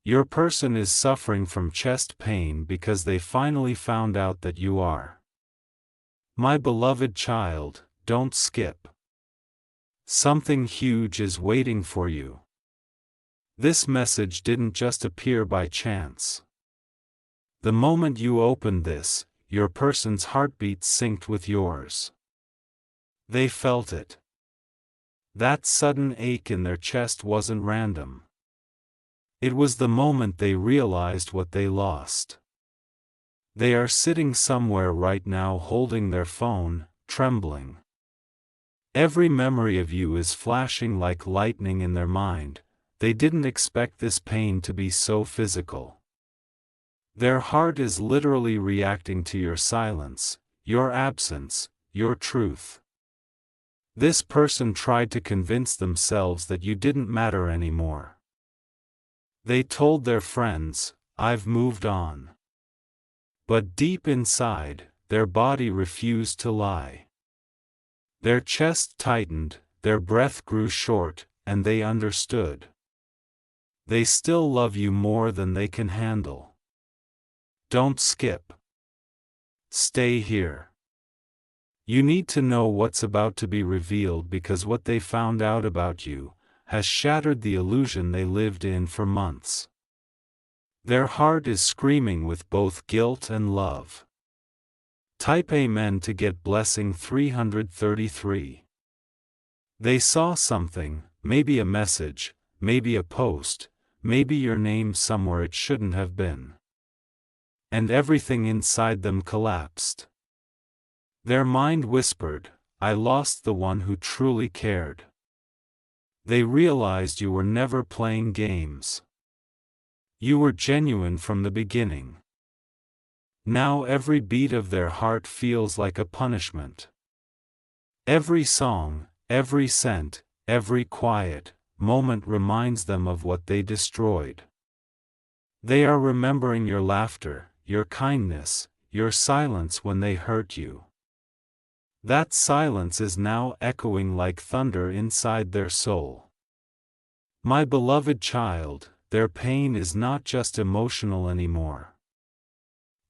Your person is suffering from chest pain because they finally found out that you are. My beloved child, don't skip. Something huge is waiting for you. This message didn't just appear by chance. The moment you opened this, your person's heartbeat synced with yours. They felt it. That sudden ache in their chest wasn't random. It was the moment they realized what they lost. They are sitting somewhere right now holding their phone, trembling. Every memory of you is flashing like lightning in their mind. They didn't expect this pain to be so physical. Their heart is literally reacting to your silence, your absence, your truth. This person tried to convince themselves that you didn't matter anymore. They told their friends, "I've moved on." But deep inside, their body refused to lie. Their chest tightened, their breath grew short, and they understood. They still love you more than they can handle. Don't skip. Stay here. You need to know what's about to be revealed because what they found out about you has shattered the illusion they lived in for months. Their heart is screaming with both guilt and love. Type Amen to get blessing 333. They saw something, maybe a message, maybe a post, maybe your name somewhere it shouldn't have been. And everything inside them collapsed. Their mind whispered, "I lost the one who truly cared." They realized you were never playing games. You were genuine from the beginning. Now every beat of their heart feels like a punishment. Every song, every scent, every quiet moment reminds them of what they destroyed. They are remembering your laughter, your kindness, your silence when they hurt you. That silence is now echoing like thunder inside their soul. My beloved child, their pain is not just emotional anymore.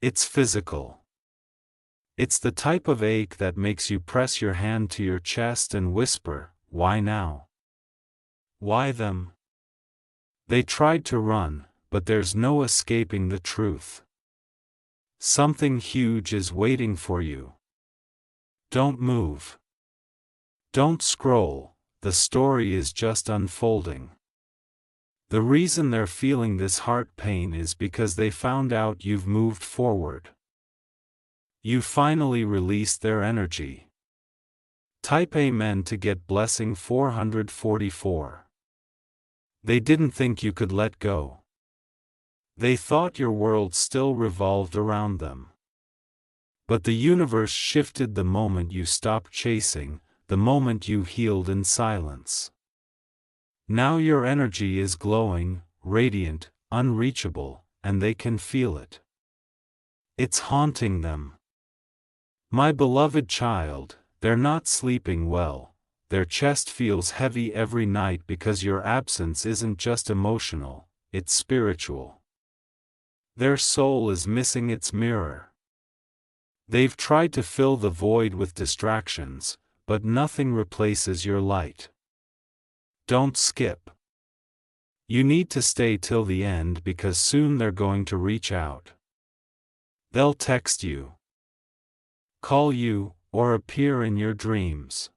It's physical. It's the type of ache that makes you press your hand to your chest and whisper, "Why now? Why them?" They tried to run, but there's no escaping the truth. Something huge is waiting for you. Don't move. Don't scroll, the story is just unfolding. The reason they're feeling this heart pain is because they found out you've moved forward. You finally released their energy. Type Amen to get blessing 444. They didn't think you could let go. They thought your world still revolved around them. But the universe shifted the moment you stopped chasing, the moment you healed in silence. Now your energy is glowing, radiant, unreachable, and they can feel it. It's haunting them. My beloved child, they're not sleeping well. Their chest feels heavy every night because your absence isn't just emotional, it's spiritual. Their soul is missing its mirror. They've tried to fill the void with distractions, but nothing replaces your light. Don't skip. You need to stay till the end because soon they're going to reach out. They'll text you, call you, or appear in your dreams.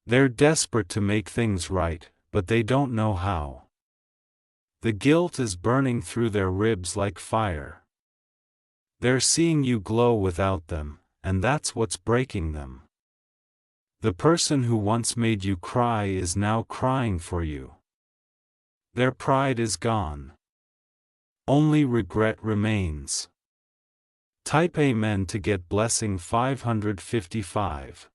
They're desperate to make things right, but they don't know how. The guilt is burning through their ribs like fire. They're seeing you glow without them, and that's what's breaking them. The person who once made you cry is now crying for you. Their pride is gone. Only regret remains. Type Amen to get blessing 555.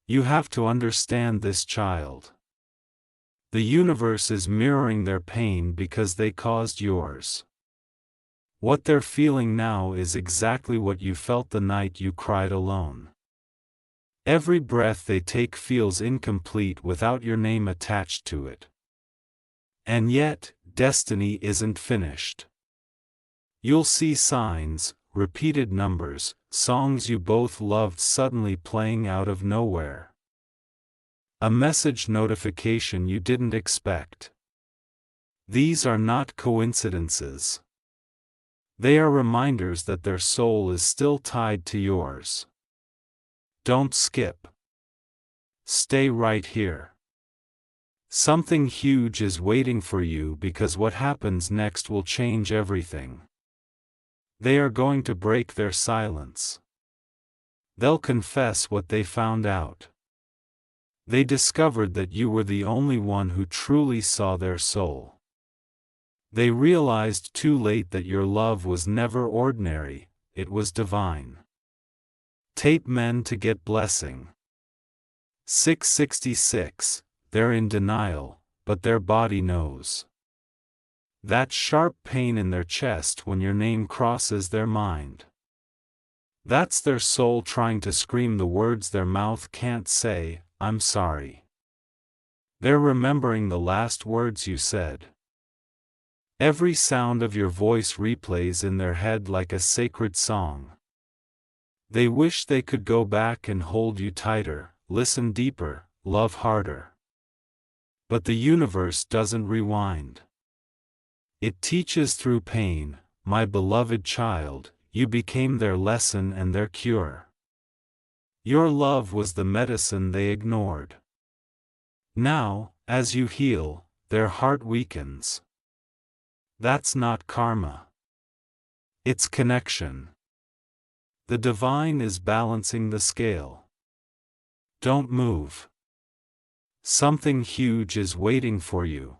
You have to understand this, child. The universe is mirroring their pain because they caused yours. What they're feeling now is exactly what you felt the night you cried alone. Every breath they take feels incomplete without your name attached to it. And yet, destiny isn't finished. You'll see signs, repeated numbers, songs you both loved suddenly playing out of nowhere. A message notification you didn't expect. These are not coincidences. They are reminders that their soul is still tied to yours. Don't skip. Stay right here. Something huge is waiting for you because what happens next will change everything. They are going to break their silence. They'll confess what they found out. They discovered that you were the only one who truly saw their soul. They realized too late that your love was never ordinary, it was divine. Tape men to get blessing. 666, they're in denial, but their body knows. That sharp pain in their chest when your name crosses their mind. That's their soul trying to scream the words their mouth can't say, I'm sorry. They're remembering the last words you said. Every sound of your voice replays in their head like a sacred song. They wish they could go back and hold you tighter, listen deeper, love harder. But the universe doesn't rewind. It teaches through pain, my beloved child, you became their lesson and their cure. Your love was the medicine they ignored. Now, as you heal, their heart weakens. That's not karma. It's connection. The divine is balancing the scale. Don't move. Something huge is waiting for you.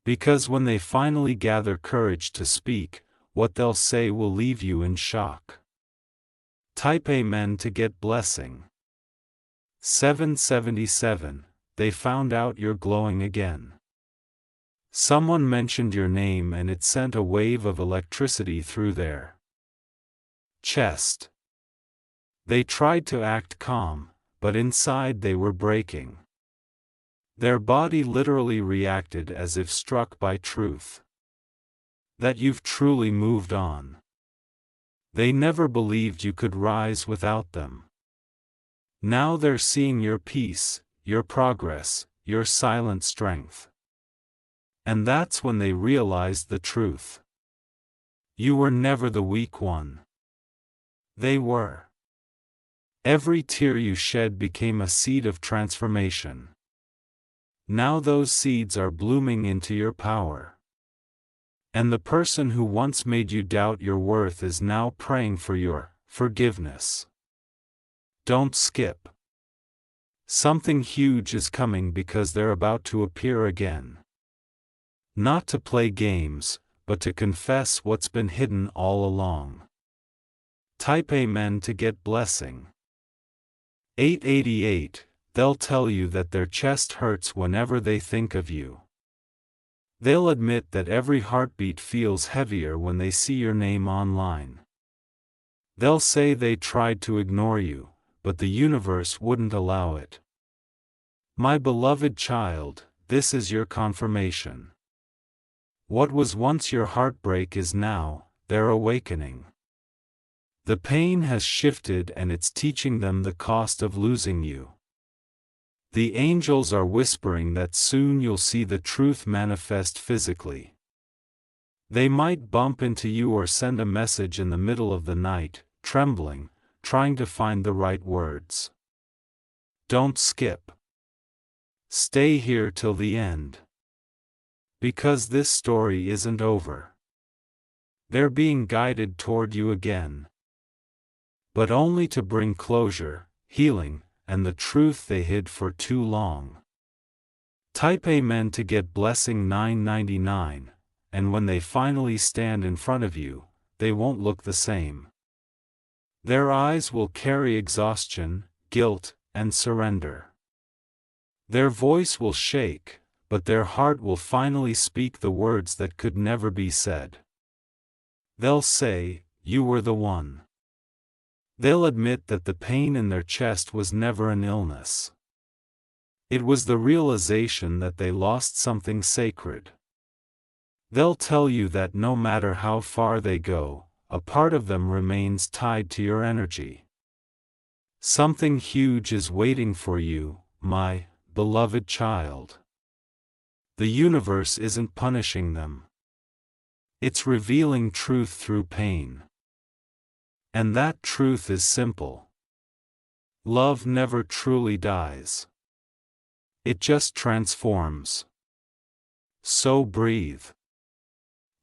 Because when they finally gather courage to speak, what they'll say will leave you in shock. Type Amen to get blessing. 777, they found out you're glowing again. Someone mentioned your name and it sent a wave of electricity through their chest. They tried to act calm, but inside they were breaking. Their body literally reacted as if struck by truth. That you've truly moved on. They never believed you could rise without them. Now they're seeing your peace, your progress, your silent strength. And that's when they realized the truth. You were never the weak one. They were. Every tear you shed became a seed of transformation. Now those seeds are blooming into your power. And the person who once made you doubt your worth is now praying for your forgiveness. Don't skip. Something huge is coming because they're about to appear again. Not to play games, but to confess what's been hidden all along. Type Amen to get blessing. 888, they'll tell you that their chest hurts whenever they think of you. They'll admit that every heartbeat feels heavier when they see your name online. They'll say they tried to ignore you, but the universe wouldn't allow it. My beloved child, this is your confirmation. What was once your heartbreak is now their awakening. The pain has shifted and it's teaching them the cost of losing you. The angels are whispering that soon you'll see the truth manifest physically. They might bump into you or send a message in the middle of the night, trembling, trying to find the right words. Don't skip. Stay here till the end. Because this story isn't over. They're being guided toward you again. But only to bring closure, healing, and the truth they hid for too long. Type Amen to get blessing 999, and when they finally stand in front of you, they won't look the same. Their eyes will carry exhaustion, guilt, and surrender. Their voice will shake, but their heart will finally speak the words that could never be said. They'll say, "You were the one." They'll admit that the pain in their chest was never an illness. It was the realization that they lost something sacred. They'll tell you that no matter how far they go, a part of them remains tied to your energy. Something huge is waiting for you, my beloved child. The universe isn't punishing them. It's revealing truth through pain. And that truth is simple. Love never truly dies. It just transforms. So breathe.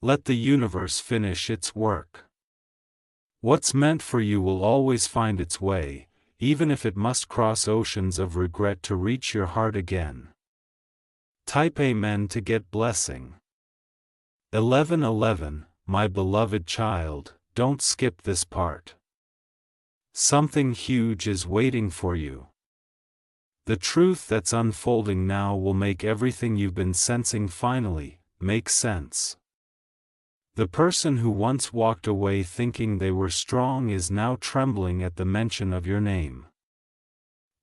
Let the universe finish its work. What's meant for you will always find its way, even if it must cross oceans of regret to reach your heart again. Type Amen to get blessing. 1111, my beloved child, don't skip this part. Something huge is waiting for you. The truth that's unfolding now will make everything you've been sensing finally make sense. The person who once walked away thinking they were strong is now trembling at the mention of your name.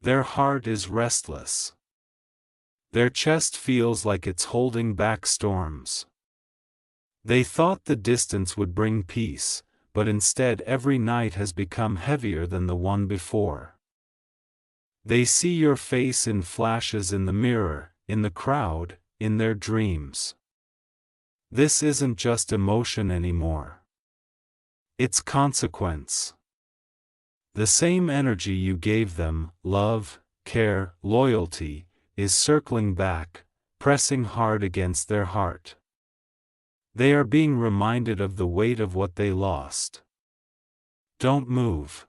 Their heart is restless. Their chest feels like it's holding back storms. They thought the distance would bring peace, but instead every night has become heavier than the one before. They see your face in flashes in the mirror, in the crowd, in their dreams. This isn't just emotion anymore. It's consequence. The same energy you gave them, love, care, loyalty, is circling back, pressing hard against their heart. They are being reminded of the weight of what they lost. Don't move.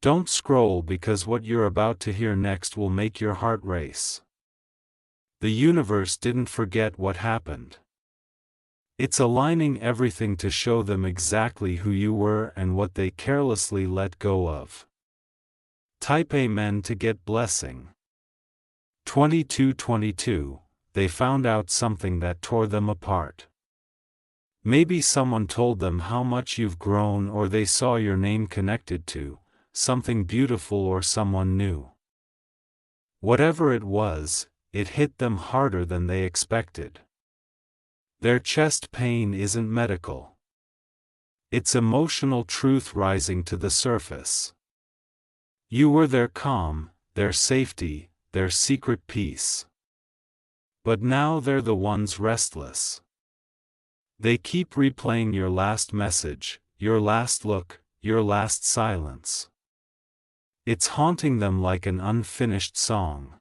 Don't scroll because what you're about to hear next will make your heart race. The universe didn't forget what happened. It's aligning everything to show them exactly who you were and what they carelessly let go of. Type Amen to get blessing. 2222, they found out something that tore them apart. Maybe someone told them how much you've grown, or they saw your name connected to something beautiful or someone new. Whatever it was, it hit them harder than they expected. Their chest pain isn't medical. It's emotional truth rising to the surface. You were their calm, their safety, their secret peace. But now they're the ones restless. They keep replaying your last message, your last look, your last silence. It's haunting them like an unfinished song.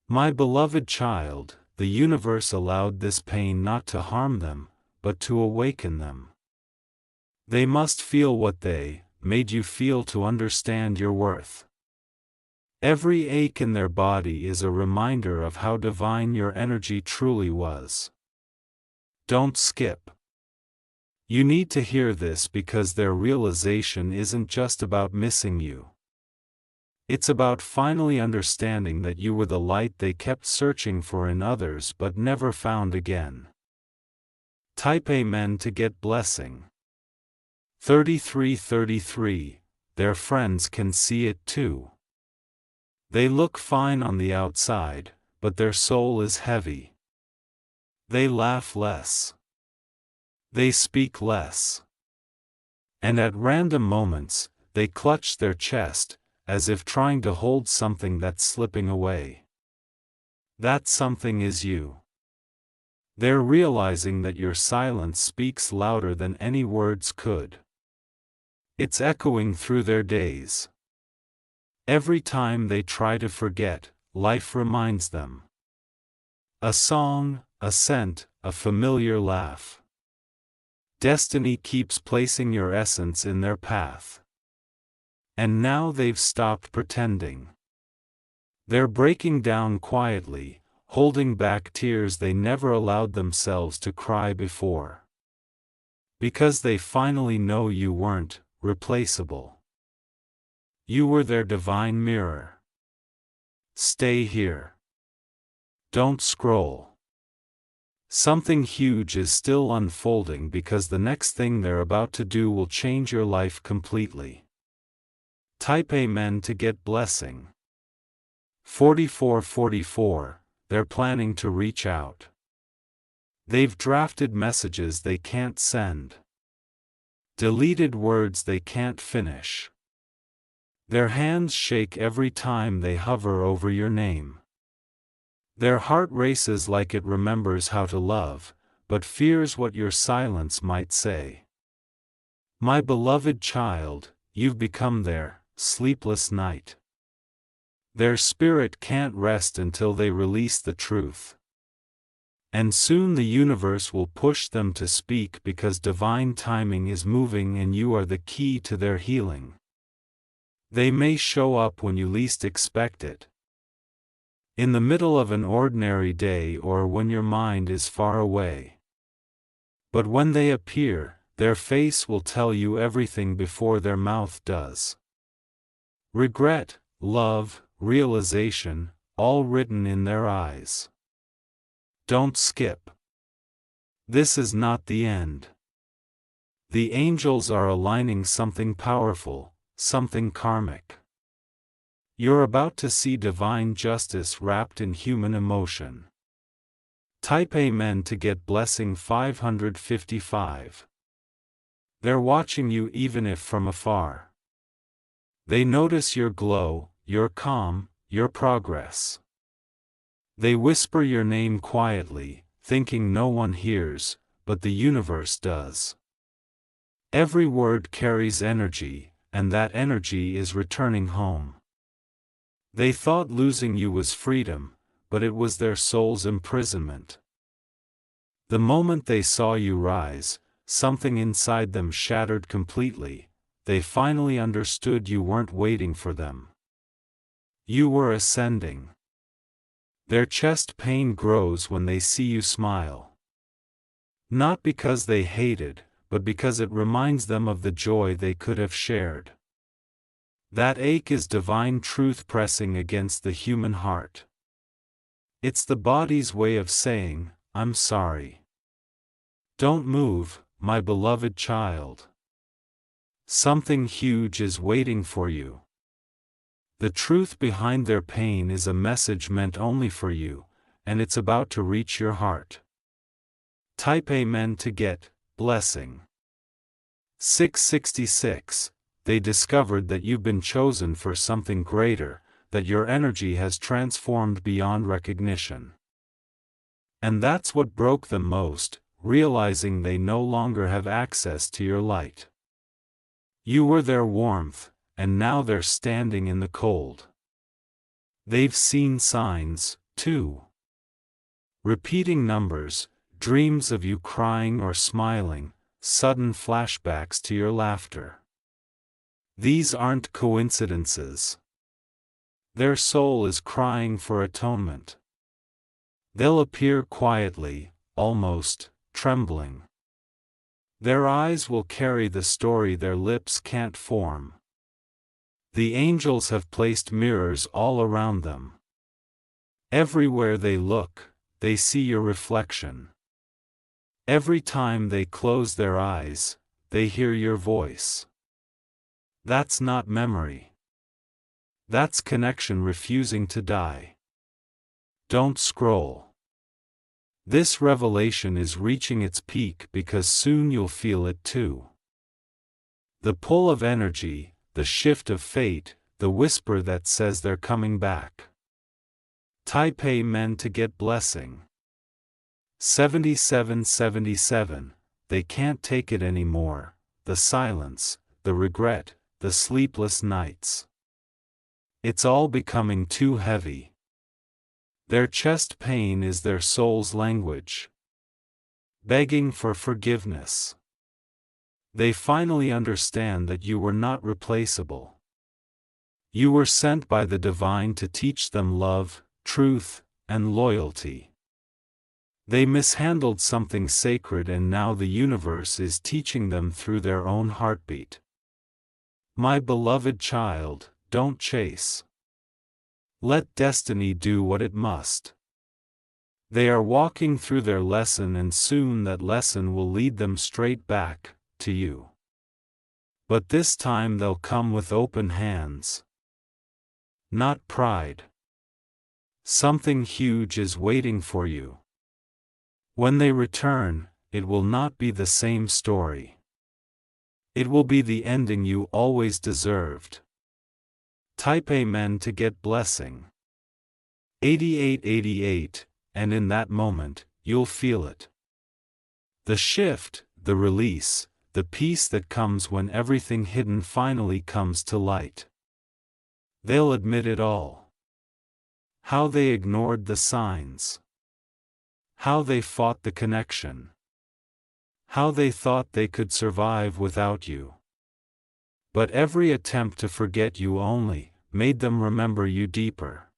My beloved child, the universe allowed this pain not to harm them, but to awaken them. They must feel what they made you feel to understand your worth. Every ache in their body is a reminder of how divine your energy truly was. Don't skip. You need to hear this because their realization isn't just about missing you. It's about finally understanding that you were the light they kept searching for in others but never found again. Type Amen to get blessing. 3333, their friends can see it too. They look fine on the outside, but their soul is heavy. They laugh less. They speak less. And at random moments, they clutch their chest, as if trying to hold something that's slipping away. That something is you. They're realizing that your silence speaks louder than any words could. It's echoing through their days. Every time they try to forget, life reminds them. A song, a scent, a familiar laugh. Destiny keeps placing your essence in their path. And now they've stopped pretending. They're breaking down quietly, holding back tears they never allowed themselves to cry before. Because they finally know you weren't replaceable. You were their divine mirror. Stay here. Don't scroll. Something huge is still unfolding because the next thing they're about to do will change your life completely. Type Amen to get blessing. 4444, they're planning to reach out. They've drafted messages they can't send. Deleted words they can't finish. Their hands shake every time they hover over your name. Their heart races like it remembers how to love, but fears what your silence might say. My beloved child, you've become their sleepless night. Their spirit can't rest until they release the truth. And soon the universe will push them to speak because divine timing is moving and you are the key to their healing. They may show up when you least expect it. In the middle of an ordinary day or when your mind is far away. But when they appear, their face will tell you everything before their mouth does. Regret, love, realization, all written in their eyes. Don't skip. This is not the end. The angels are aligning something powerful, something karmic. You're about to see divine justice wrapped in human emotion. Type Amen to get blessing 555. They're watching you even if from afar. They notice your glow, your calm, your progress. They whisper your name quietly, thinking no one hears, but the universe does. Every word carries energy, and that energy is returning home. They thought losing you was freedom, but it was their soul's imprisonment. The moment they saw you rise, something inside them shattered completely. They finally understood you weren't waiting for them. You were ascending. Their chest pain grows when they see you smile. Not because they hated, but because it reminds them of the joy they could have shared. That ache is divine truth pressing against the human heart. It's the body's way of saying, I'm sorry. Don't move, my beloved child. Something huge is waiting for you. The truth behind their pain is a message meant only for you, and it's about to reach your heart. Type Amen to get blessing. 666. They discovered that you've been chosen for something greater, that your energy has transformed beyond recognition. And that's what broke them most, realizing they no longer have access to your light. You were their warmth, and now they're standing in the cold. They've seen signs, too. Repeating numbers, dreams of you crying or smiling, sudden flashbacks to your laughter. These aren't coincidences. Their soul is crying for atonement. They'll appear quietly, almost trembling. Their eyes will carry the story their lips can't form. The angels have placed mirrors all around them. Everywhere they look, they see your reflection. Every time they close their eyes, they hear your voice. That's not memory. That's connection refusing to die. Don't scroll. This revelation is reaching its peak because soon you'll feel it too. The pull of energy, the shift of fate, the whisper that says they're coming back. Type Amen to get blessing. 7777. They can't take it anymore, the silence, the regret, the sleepless nights. It's all becoming too heavy. Their chest pain is their soul's language. Begging for forgiveness. They finally understand that you were not replaceable. You were sent by the divine to teach them love, truth, and loyalty. They mishandled something sacred and now the universe is teaching them through their own heartbeat. My beloved child, don't chase. Let destiny do what it must. They are walking through their lesson and soon that lesson will lead them straight back to you. But this time they'll come with open hands. Not pride. Something huge is waiting for you. When they return, it will not be the same story. It will be the ending you always deserved. Type Amen to get blessing. 8888, and in that moment, you'll feel it. The shift, the release, the peace that comes when everything hidden finally comes to light. They'll admit it all. How they ignored the signs. How they fought the connection. How they thought they could survive without you. But every attempt to forget you only made them remember you deeper.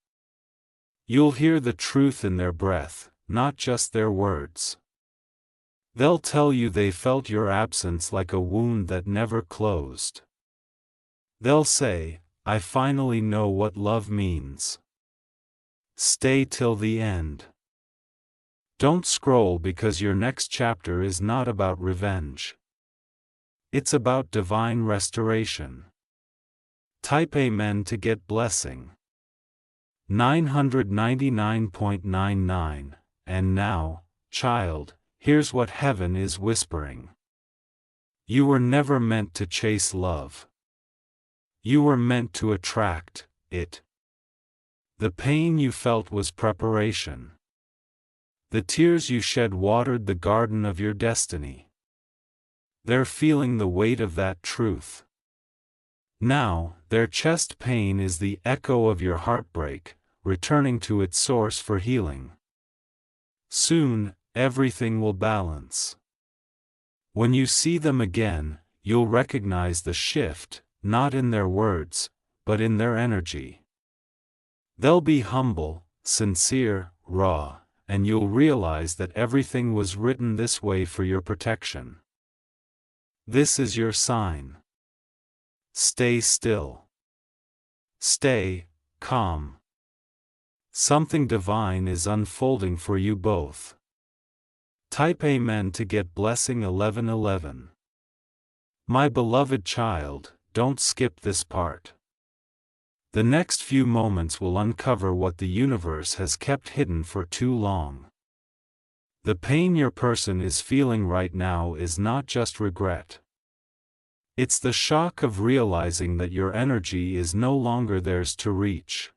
You'll hear the truth in their breath, not just their words. They'll tell you they felt your absence like a wound that never closed. They'll say, I finally know what love means. Stay till the end. Don't scroll because your next chapter is not about revenge. It's about divine restoration. Type Amen to get blessing. 999.99, and now, child, here's what heaven is whispering. You were never meant to chase love. You were meant to attract it. The pain you felt was preparation. The tears you shed watered the garden of your destiny. They're feeling the weight of that truth. Now, their chest pain is the echo of your heartbreak, returning to its source for healing. Soon, everything will balance. When you see them again, you'll recognize the shift, not in their words, but in their energy. They'll be humble, sincere, raw, and you'll realize that everything was written this way for your protection. This is your sign. Stay still. Stay calm. Something divine is unfolding for you both. Type Amen to get blessing 1111. My beloved child, don't skip this part. The next few moments will uncover what the universe has kept hidden for too long. The pain your person is feeling right now is not just regret. It's the shock of realizing that your energy is no longer theirs to reach.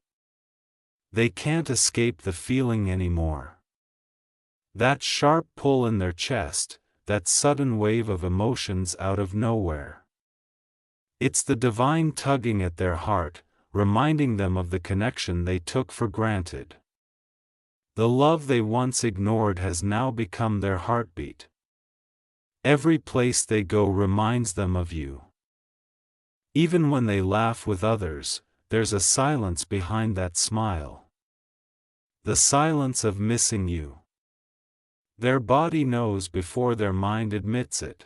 They can't escape the feeling anymore. That sharp pull in their chest, that sudden wave of emotions out of nowhere. It's the divine tugging at their heart, reminding them of the connection they took for granted. The love they once ignored has now become their heartbeat. Every place they go reminds them of you. Even when they laugh with others, there's a silence behind that smile. The silence of missing you. Their body knows before their mind admits it.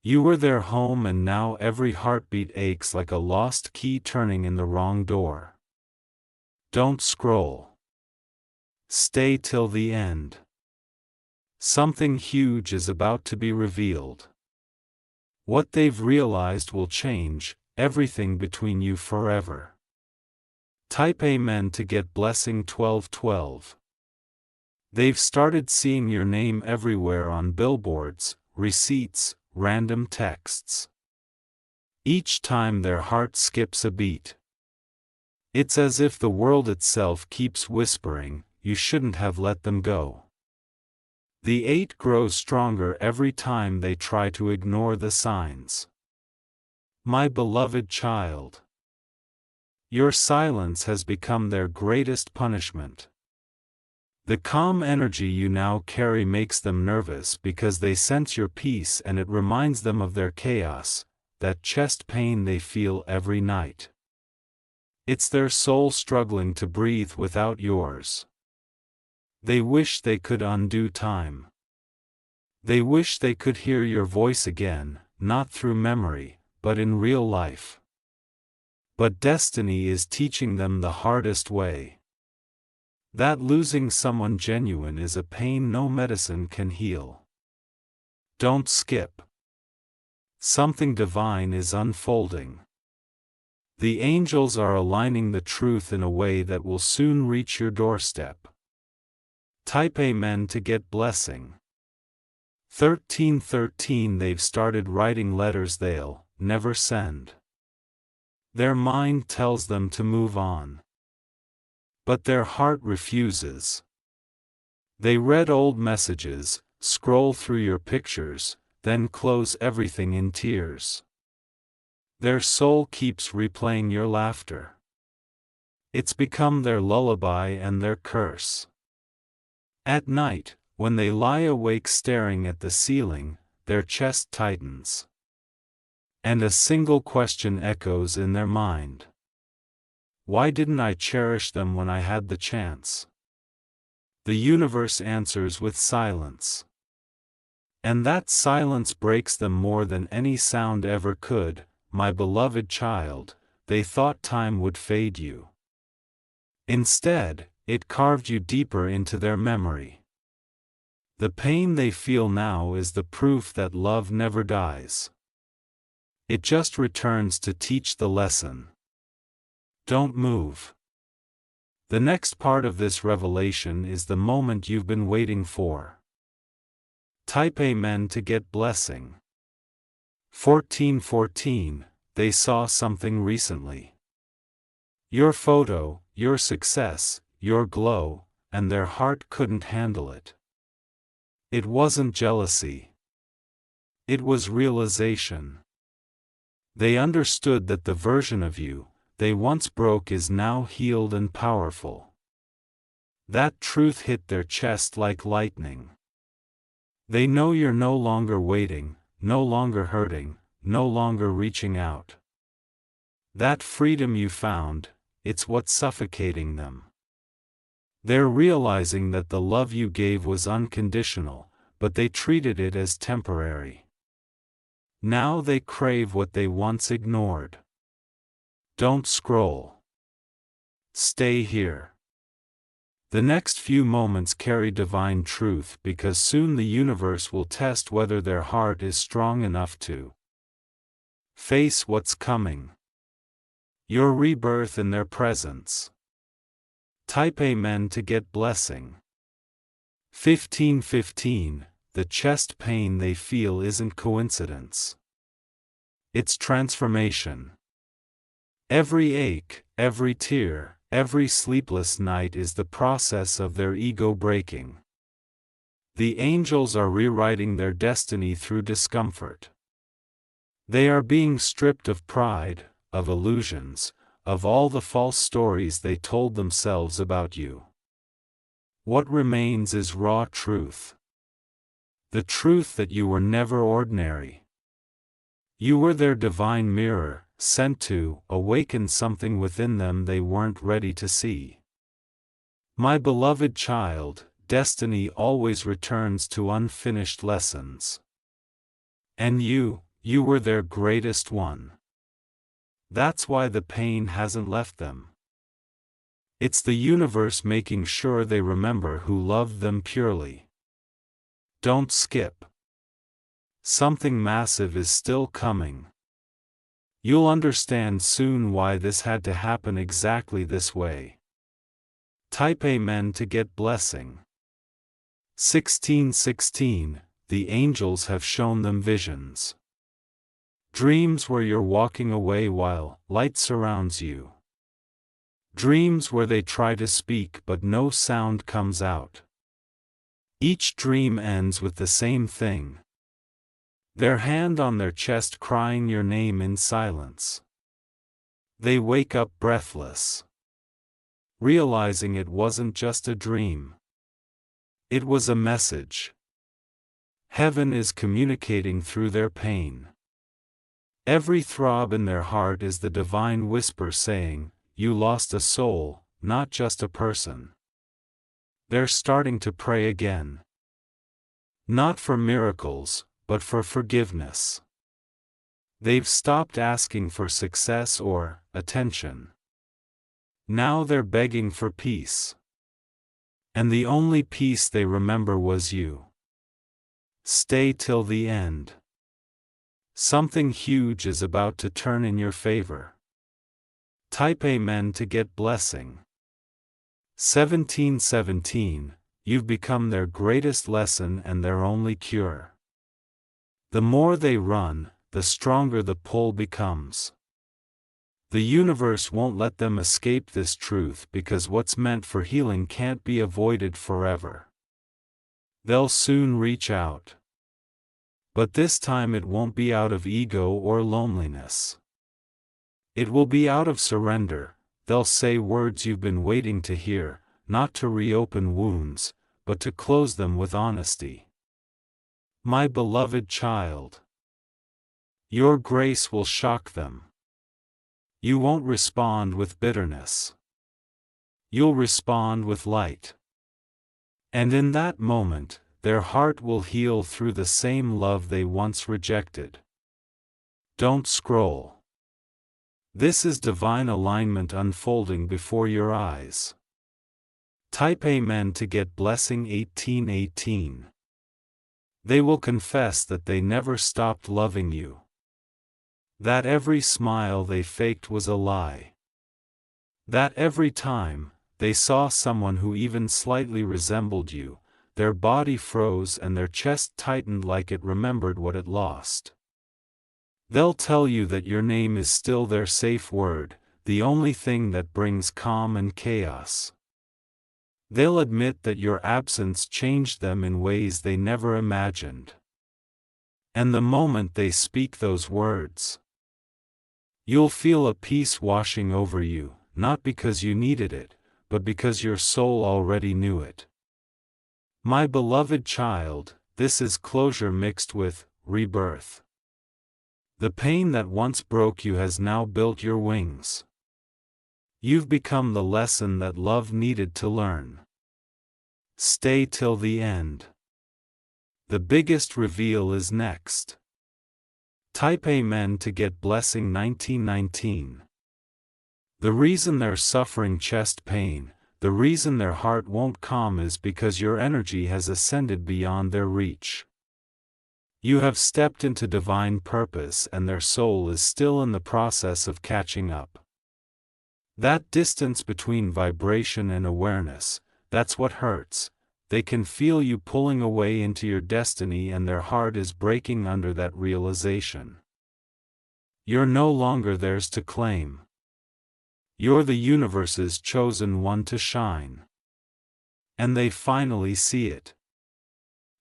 You were their home, and now every heartbeat aches like a lost key turning in the wrong door. Don't scroll. Stay till the end. Something huge is about to be revealed. What they've realized will change everything between you forever. Type Amen to get blessing 1212. They've started seeing your name everywhere on billboards, receipts, random texts. Each time their heart skips a beat. It's as if the world itself keeps whispering, you shouldn't have let them go. The 8 grows stronger every time they try to ignore the signs. My beloved child. Your silence has become their greatest punishment. The calm energy you now carry makes them nervous because they sense your peace, and it reminds them of their chaos, that chest pain they feel every night. It's their soul struggling to breathe without yours. They wish they could undo time. They wish they could hear your voice again, not through memory, but in real life. But destiny is teaching them the hardest way. That losing someone genuine is a pain no medicine can heal. Don't skip. Something divine is unfolding. The angels are aligning the truth in a way that will soon reach your doorstep. Type Amen to get blessing. 1313 They've started writing letters they'll never send. Their mind tells them to move on, but their heart refuses. They read old messages, scroll through your pictures, then close everything in tears. Their soul keeps replaying your laughter. It's become their lullaby and their curse. At night, when they lie awake staring at the ceiling, their chest tightens, and a single question echoes in their mind. Why didn't I cherish them when I had the chance? The universe answers with silence. And that silence breaks them more than any sound ever could. My beloved child, they thought time would fade you. Instead, it carved you deeper into their memory. The pain they feel now is the proof that love never dies. It just returns to teach the lesson. Don't move. The next part of this revelation is the moment you've been waiting for. Type Amen to get blessing. 1414 They saw something recently. Your photo, your success, your glow, and their heart couldn't handle it. It wasn't jealousy. It was realization. They understood that the version of you they once broke is now healed and powerful. That truth hit their chest like lightning. They know you're no longer waiting, no longer hurting, no longer reaching out. That freedom you found, it's what's suffocating them. They're realizing that the love you gave was unconditional, but they treated it as temporary. Now they crave what they once ignored. Don't scroll. Stay here. The next few moments carry divine truth because soon the universe will test whether their heart is strong enough to face what's coming. Your rebirth in their presence. Type Amen to get blessing. 1515 The chest pain they feel isn't coincidence. It's transformation. Every ache, every tear, every sleepless night is the process of their ego breaking. The angels are rewriting their destiny through discomfort. They are being stripped of pride, of illusions, of all the false stories they told themselves about you. What remains is raw truth. The truth that you were never ordinary. You were their divine mirror, sent to awaken something within them they weren't ready to see. My beloved child, destiny always returns to unfinished lessons. And you were their greatest one. That's why the pain hasn't left them. It's the universe making sure they remember who loved them purely. Don't skip. Something massive is still coming. You'll understand soon why this had to happen exactly this way. Type Amen to get blessing. 1616 The angels have shown them visions. Dreams where you're walking away while light surrounds you. Dreams where they try to speak but no sound comes out. Each dream ends with the same thing. Their hand on their chest crying your name in silence. They wake up breathless, realizing it wasn't just a dream. It was a message. Heaven is communicating through their pain. Every throb in their heart is the divine whisper saying, you lost a soul, not just a person. They're starting to pray again. Not for miracles, but for forgiveness. They've stopped asking for success or attention. Now they're begging for peace. And the only peace they remember was you. Stay till the end. Something huge is about to turn in your favor. Type Amen to get blessing. 1717 you've become their greatest lesson and their only cure. The more they run, the stronger the pull becomes. The universe won't let them escape this truth because what's meant for healing can't be avoided forever. They'll soon reach out. But this time it won't be out of ego or loneliness. It will be out of surrender. They'll say words you've been waiting to hear, not to reopen wounds, but to close them with honesty. My beloved child, your grace will shock them. You won't respond with bitterness. You'll respond with light. And in that moment, their heart will heal through the same love they once rejected. Don't scroll. This is divine alignment unfolding before your eyes. Type Amen to get blessing 1818. They will confess that they never stopped loving you. That every smile they faked was a lie. That every time they saw someone who even slightly resembled you, their body froze and their chest tightened like it remembered what it lost. They'll tell you that your name is still their safe word, the only thing that brings calm and chaos. They'll admit that your absence changed them in ways they never imagined. And the moment they speak those words, you'll feel a peace washing over you, not because you needed it, but because your soul already knew it. My beloved child, this is closure mixed with rebirth. The pain that once broke you has now built your wings. You've become the lesson that love needed to learn. Stay till the end. The biggest reveal is next. Type Amen to get blessing 1919. The reason they're suffering chest pain, the reason their heart won't calm is because your energy has ascended beyond their reach. You have stepped into divine purpose and their soul is still in the process of catching up. That distance between vibration and awareness, that's what hurts. They can feel you pulling away into your destiny and their heart is breaking under that realization. You're no longer theirs to claim. You're the universe's chosen one to shine. And they finally see it.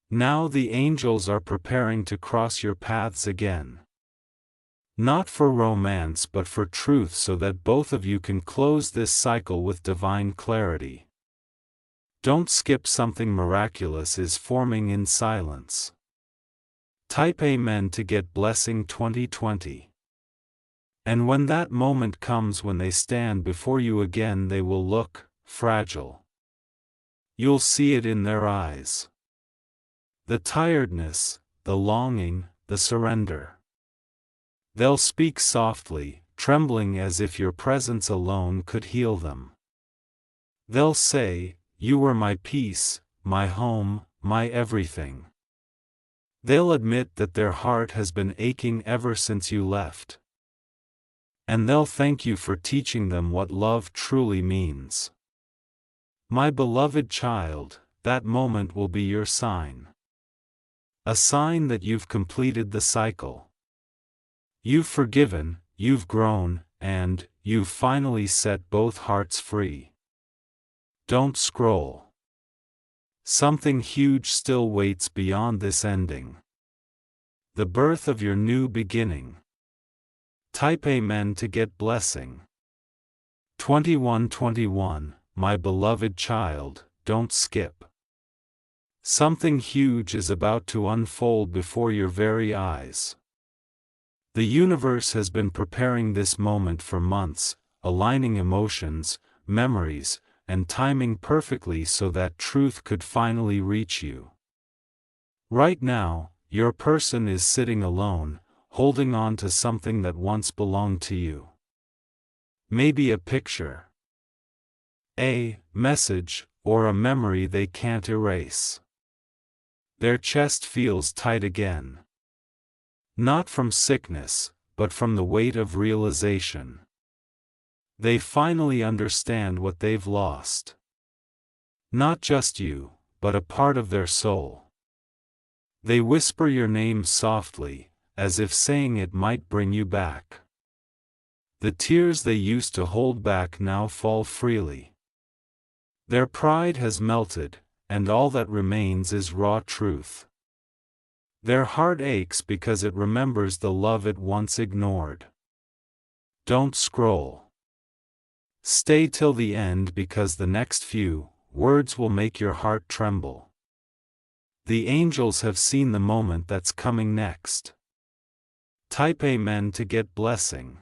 Now the angels are preparing to cross your paths again. Not for romance but for truth so that both of you can close this cycle with divine clarity. Don't skip, something miraculous is forming in silence. Type Amen to get blessing 2020. And when that moment comes when they stand before you again, they will look fragile. You'll see it in their eyes. The tiredness, the longing, the surrender. They'll speak softly, trembling as if your presence alone could heal them. They'll say, "You were my peace, my home, my everything." They'll admit that their heart has been aching ever since you left. And they'll thank you for teaching them what love truly means. My beloved child, that moment will be your sign. A sign that you've completed the cycle. You've forgiven, you've grown, and you've finally set both hearts free. Don't scroll. Something huge still waits beyond this ending. The birth of your new beginning. Type Amen to get blessing. 2121, my beloved child, don't skip. Something huge is about to unfold before your very eyes. The universe has been preparing this moment for months, aligning emotions, memories, and timing perfectly so that truth could finally reach you. Right now, your person is sitting alone, holding on to something that once belonged to you. Maybe a picture, a message, or a memory they can't erase. Their chest feels tight again. Not from sickness, but from the weight of realization. They finally understand what they've lost. Not just you, but a part of their soul. They whisper your name softly, as if saying it might bring you back. The tears they used to hold back now fall freely. Their pride has melted, and all that remains is raw truth. Their heart aches because it remembers the love it once ignored. Don't scroll. Stay till the end, because the next few words will make your heart tremble. The angels have seen the moment that's coming next. Type Amen to get blessing.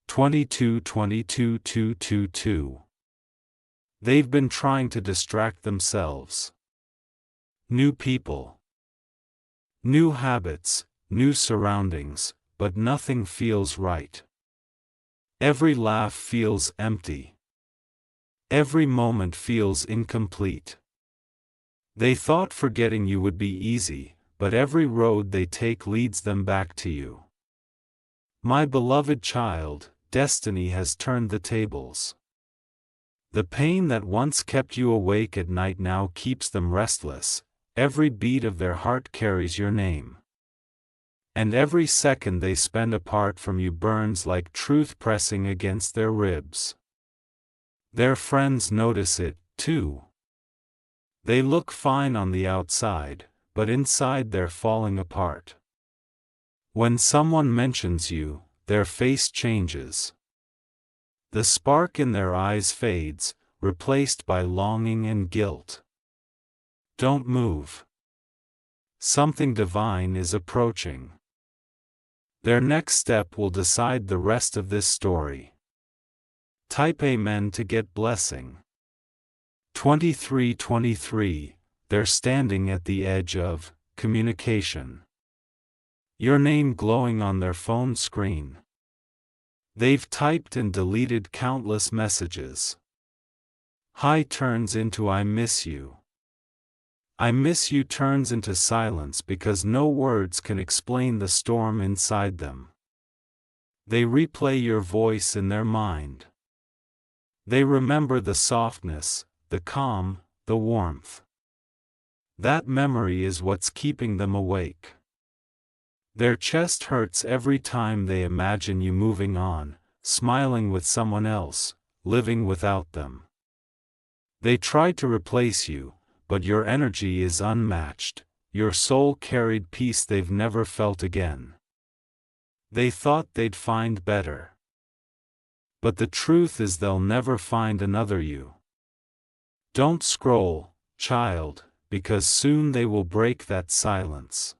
2222222. They've been trying to distract themselves. New people. New habits, new surroundings, but nothing feels right. Every laugh feels empty. Every moment feels incomplete. They thought forgetting you would be easy, but every road they take leads them back to you. My beloved child, destiny has turned the tables. The pain that once kept you awake at night now keeps them restless. Every beat of their heart carries your name. And every second they spend apart from you burns like truth pressing against their ribs. Their friends notice it, too. They look fine on the outside, but inside they're falling apart. When someone mentions you, their face changes. The spark in their eyes fades, replaced by longing and guilt. Don't move. Something divine is approaching. Their next step will decide the rest of this story. Type Amen to get blessing. 2323. They're standing at the edge of communication. Your name glowing on their phone screen. They've typed and deleted countless messages. Hi turns into I miss you. I miss you turns into silence because no words can explain the storm inside them. They replay your voice in their mind. They remember the softness, the calm, the warmth. That memory is what's keeping them awake. Their chest hurts every time they imagine you moving on, smiling with someone else, living without them. They tried to replace you, but your energy is unmatched. Your soul carried peace they've never felt again. They thought they'd find better. But the truth is they'll never find another you. Don't scroll, child, because soon they will break that silence.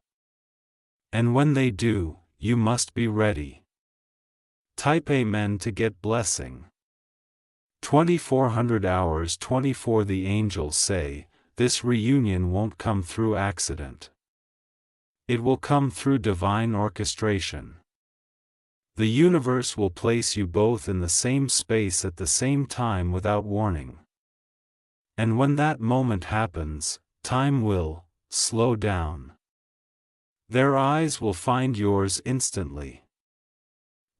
And when they do, you must be ready. Type Amen to get blessing. 2400 hours 24. The angels say, this reunion won't come through accident. It will come through divine orchestration. The universe will place you both in the same space at the same time without warning. And when that moment happens, time will slow down. Their eyes will find yours instantly.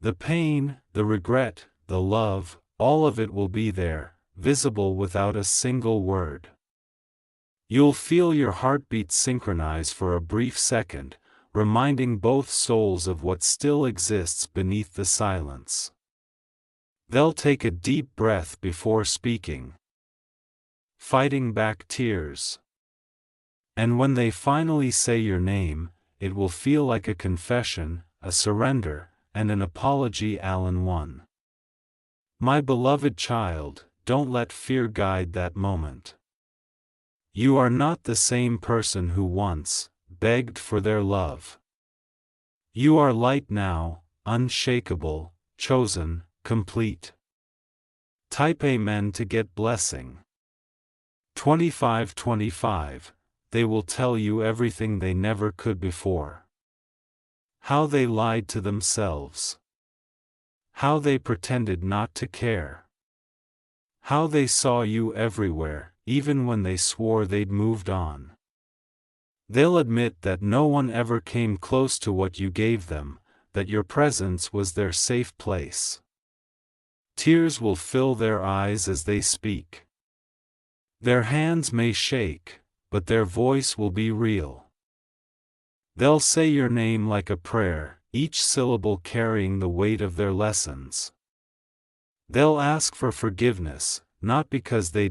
The pain, the regret, the love, all of it will be there, visible without a single word. You'll feel your heartbeat synchronize for a brief second, reminding both souls of what still exists beneath the silence. They'll take a deep breath before speaking, fighting back tears. And when they finally say your name, it will feel like a confession, a surrender, and an apology all in one. My beloved child, don't let fear guide that moment. You are not the same person who once begged for their love. You are light now, unshakable, chosen, complete. Type Amen to get blessing. 2525. They will tell you everything they never could before. How they lied to themselves. How they pretended not to care. How they saw you everywhere, even when they swore they'd moved on. They'll admit that no one ever came close to what you gave them, that your presence was their safe place. Tears will fill their eyes as they speak. Their hands may shake, but their voice will be real. They'll say your name like a prayer, each syllable carrying the weight of their lessons. They'll ask for forgiveness, not because they